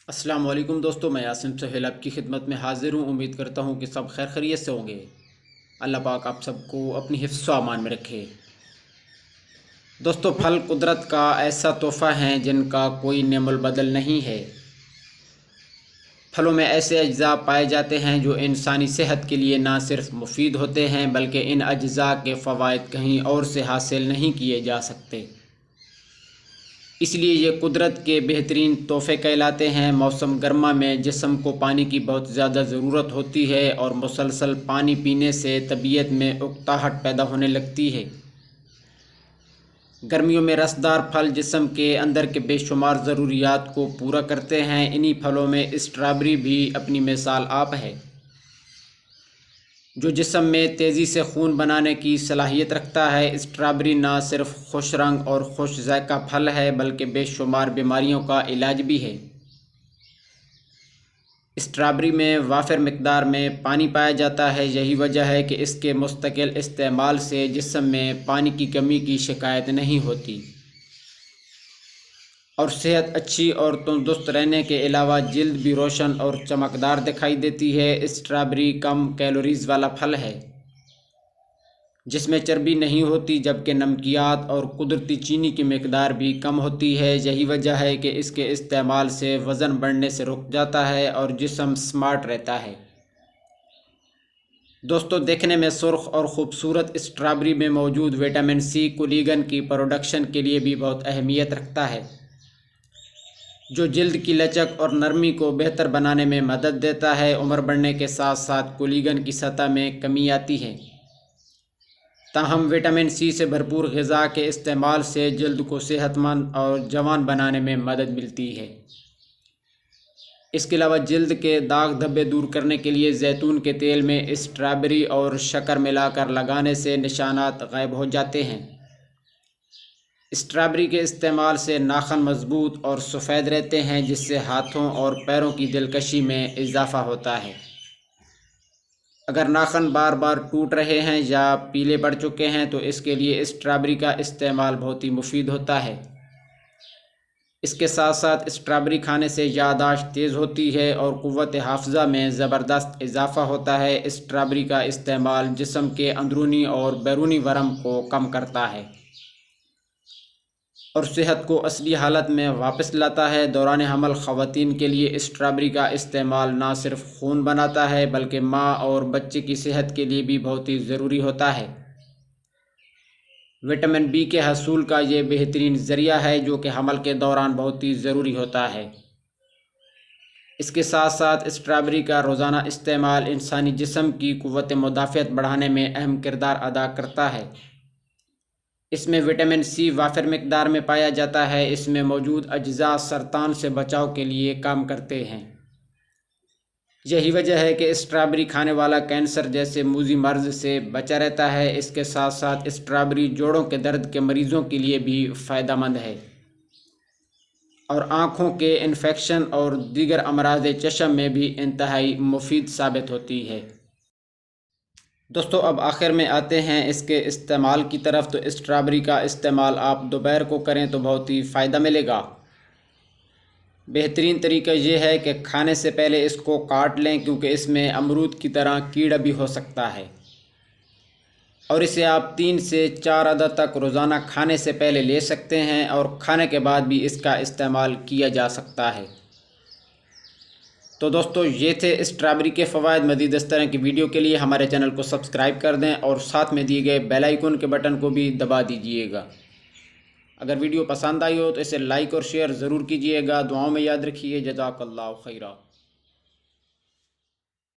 السلام علیکم دوستو، میں یاسین سہیل آپ کی خدمت میں حاضر ہوں۔ امید کرتا ہوں کہ سب خیر خیریت سے ہوں گے۔ اللہ پاک آپ سب کو اپنی حفظ و امان میں رکھے۔ دوستو، پھل قدرت کا ایسا تحفہ ہیں جن کا کوئی نعم البدل نہیں ہے۔ پھلوں میں ایسے اجزاء پائے جاتے ہیں جو انسانی صحت کے لیے نہ صرف مفید ہوتے ہیں بلکہ ان اجزاء کے فوائد کہیں اور سے حاصل نہیں کیے جا سکتے۔ اس لیے یہ قدرت کے بہترین تحفے کہلاتے ہیں۔ موسم گرما میں جسم کو پانی کی بہت زیادہ ضرورت ہوتی ہے اور مسلسل پانی پینے سے طبیعت میں اکتاہٹ پیدا ہونے لگتی ہے۔ گرمیوں میں رسدار پھل جسم کے اندر کے بے شمار ضروریات کو پورا کرتے ہیں۔ انہی پھلوں میں اسٹرابری بھی اپنی مثال آپ ہے، جو جسم میں تیزی سے خون بنانے کی صلاحیت رکھتا ہے۔ اسٹرابری نہ صرف خوش رنگ اور خوش ذائقہ پھل ہے بلکہ بے شمار بیماریوں کا علاج بھی ہے۔ اسٹرابری میں وافر مقدار میں پانی پایا جاتا ہے، یہی وجہ ہے کہ اس کے مستقل استعمال سے جسم میں پانی کی کمی کی شکایت نہیں ہوتی اور صحت اچھی اور تندرست رہنے کے علاوہ جلد بھی روشن اور چمکدار دکھائی دیتی ہے۔ اسٹرابری کم کیلوریز والا پھل ہے جس میں چربی نہیں ہوتی، جبکہ نمکیات اور قدرتی چینی کی مقدار بھی کم ہوتی ہے۔ یہی وجہ ہے کہ اس کے استعمال سے وزن بڑھنے سے رک جاتا ہے اور جسم سمارٹ رہتا ہے۔ دوستو، دیکھنے میں سرخ اور خوبصورت اسٹرابری میں موجود وٹامن سی کولیگن کی پروڈکشن کے لیے بھی بہت اہمیت رکھتا ہے، جو جلد کی لچک اور نرمی کو بہتر بنانے میں مدد دیتا ہے۔ عمر بڑھنے کے ساتھ ساتھ کولیگن کی سطح میں کمی آتی ہے، تاہم وٹامن سی سے بھرپور غذا کے استعمال سے جلد کو صحت مند اور جوان بنانے میں مدد ملتی ہے۔ اس کے علاوہ جلد کے داغ دھبے دور کرنے کے لیے زیتون کے تیل میں اسٹرابری اور شکر ملا کر لگانے سے نشانات غائب ہو جاتے ہیں۔ اسٹرابری کے استعمال سے ناخن مضبوط اور سفید رہتے ہیں، جس سے ہاتھوں اور پیروں کی دلکشی میں اضافہ ہوتا ہے۔ اگر ناخن بار بار ٹوٹ رہے ہیں یا پیلے پڑ چکے ہیں تو اس کے لیے اسٹرابری کا استعمال بہت ہی مفید ہوتا ہے۔ اس کے ساتھ ساتھ اسٹرابری کھانے سے یادداشت تیز ہوتی ہے اور قوت حافظہ میں زبردست اضافہ ہوتا ہے۔ اسٹرابری کا استعمال جسم کے اندرونی اور بیرونی ورم کو کم کرتا ہے اور صحت کو اصلی حالت میں واپس لاتا ہے۔ دوران حمل خواتین کے لیے اسٹرابری کا استعمال نہ صرف خون بناتا ہے بلکہ ماں اور بچے کی صحت کے لیے بھی بہت ہی ضروری ہوتا ہے۔ وٹامن بی کے حصول کا یہ بہترین ذریعہ ہے جو کہ حمل کے دوران بہت ہی ضروری ہوتا ہے۔ اس کے ساتھ ساتھ اسٹرابری کا روزانہ استعمال انسانی جسم کی قوت مدافعت بڑھانے میں اہم کردار ادا کرتا ہے۔ اس میں وٹامن سی وافر مقدار میں پایا جاتا ہے۔ اس میں موجود اجزاء سرطان سے بچاؤ کے لیے کام کرتے ہیں۔ یہی وجہ ہے کہ اسٹرابری کھانے والا کینسر جیسے موذی مرض سے بچا رہتا ہے۔ اس کے ساتھ ساتھ اسٹرابری جوڑوں کے درد کے مریضوں کے لیے بھی فائدہ مند ہے اور آنکھوں کے انفیکشن اور دیگر امراض چشم میں بھی انتہائی مفید ثابت ہوتی ہے۔ دوستو، اب آخر میں آتے ہیں اس کے استعمال کی طرف۔ تو اسٹرابری کا استعمال آپ دوپہر کو کریں تو بہت ہی فائدہ ملے گا۔ بہترین طریقہ یہ ہے کہ کھانے سے پہلے اس کو کاٹ لیں، کیونکہ اس میں امرود کی طرح کیڑا بھی ہو سکتا ہے، اور اسے آپ 3 سے 4 عدد تک روزانہ کھانے سے پہلے لے سکتے ہیں اور کھانے کے بعد بھی اس کا استعمال کیا جا سکتا ہے۔ تو دوستو، یہ تھے اسٹرابری کے فوائد۔ مزید اس طرح کی ویڈیو کے لیے ہمارے چینل کو سبسکرائب کر دیں اور ساتھ میں دیے گئے بیل آئیکن کے بٹن کو بھی دبا دیجئے گا۔ اگر ویڈیو پسند آئی ہو تو اسے لائک اور شیئر ضرور کیجئے گا۔ دعاؤں میں یاد رکھیے۔ جزاک اللہ خیرہ۔